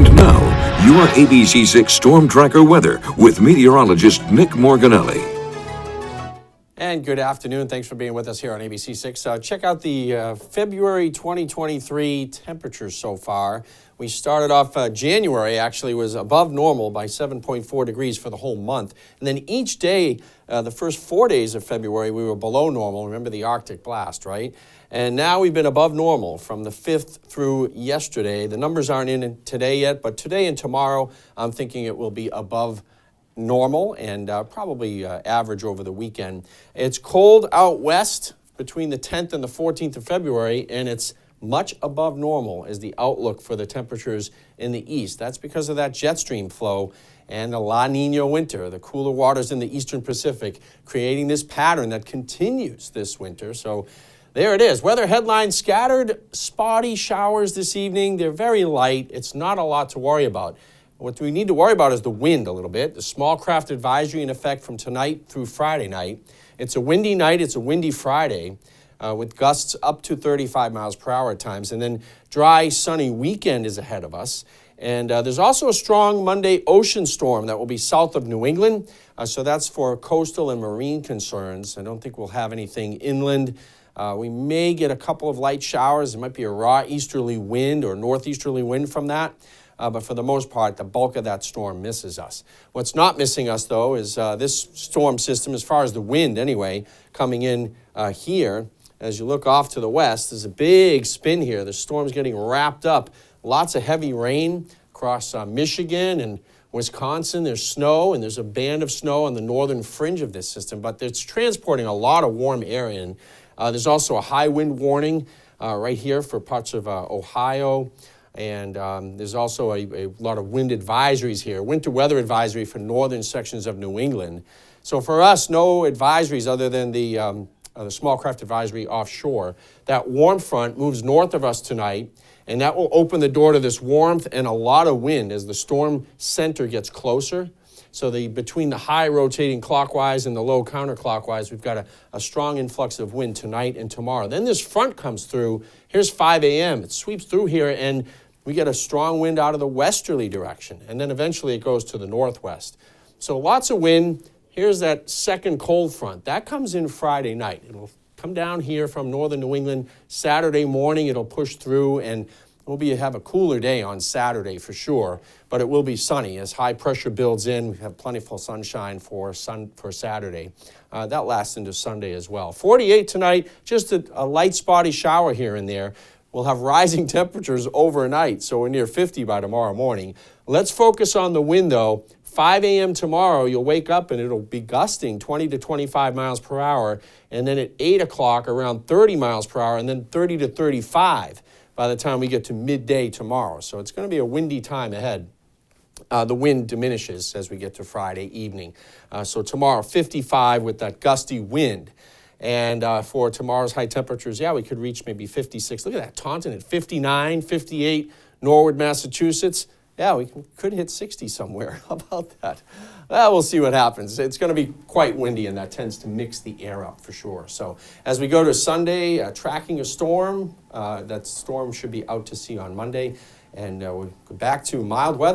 And now, your ABC6 Storm Tracker weather with meteorologist Nick Morganelli. And good afternoon. Thanks for being with us here on ABC6. Check out the February 2023 temperatures so far. We started off January actually was above normal by 7.4 degrees for the whole month. And then each day, the first 4 days of February, we were below normal. Remember the Arctic blast, right? And now we've been above normal from the 5th through yesterday. The numbers aren't in today yet, but today and tomorrow, I'm thinking it will be above normal and probably average over the weekend. It's cold out west between the 10th and the 14th of February, and it's much above normal is the outlook for the temperatures in the east. That's because of that jet stream flow and the La Nina winter, the cooler waters in the eastern Pacific, creating this pattern that continues this winter. So there it is. Weather headlines: scattered spotty showers this evening. They're very light. It's not a lot to worry about. What we need to worry about is the wind a little bit. The small craft advisory in effect from tonight through Friday night. It's a windy night. It's a windy Friday with gusts up to 35 miles per hour at times. And then dry, sunny weekend is ahead of us. And there's also a strong Monday ocean storm that will be south of New England. So that's for coastal and marine concerns. I don't think we'll have anything inland. We may get a couple of light showers. There might be a raw easterly wind or northeasterly wind from that. But for the most part, the bulk of that storm misses us. What's not missing us, though, is this storm system, as far as the wind anyway, coming in here. As you look off to the west, there's a big spin here. The storm's getting wrapped up. Lots of heavy rain across Michigan and Wisconsin. There's snow, and there's a band of snow on the northern fringe of this system, but it's transporting a lot of warm air in. There's also a high wind warning right here for parts of Ohio. And there's also a lot of wind advisories here. Winter weather advisory for northern sections of New England. So for us, no advisories other than the small craft advisory offshore. That warm front moves north of us tonight, and that will open the door to this warmth and a lot of wind as the storm center gets closer. So between the high rotating clockwise and the low counterclockwise, we've got a strong influx of wind tonight and tomorrow. Then this front comes through. Here's 5 a.m. It sweeps through here, and we get a strong wind out of the westerly direction. And then eventually it goes to the northwest. So lots of wind. Here's that second cold front. That comes in Friday night. It'll come down here from northern New England. Saturday morning, it'll push through, and we'll have a cooler day on Saturday for sure, but it will be sunny as high pressure builds in. We have plentiful sunshine for Saturday. That lasts into Sunday as well. 48 tonight, just a light spotty shower here and there. We'll have rising temperatures overnight, so we're near 50 by tomorrow morning. Let's focus on the wind though. 5 a.m. tomorrow, you'll wake up and it'll be gusting 20 to 25 miles per hour, and then at 8 o'clock around 30 miles per hour, and then 30 to 35 by the time we get to midday tomorrow. So it's going to be a windy time ahead. The wind diminishes as we get to Friday evening. So tomorrow, 55 with that gusty wind. And for tomorrow's high temperatures, we could reach maybe 56. Look at that, Taunton at 59, 58, Norwood, Massachusetts. We could hit 60 somewhere. How about that? Well, we'll see what happens. It's going to be quite windy, and that tends to mix the air up for sure. So as we go to Sunday, tracking a storm, that storm should be out to sea on Monday. And we'll go back to mild weather.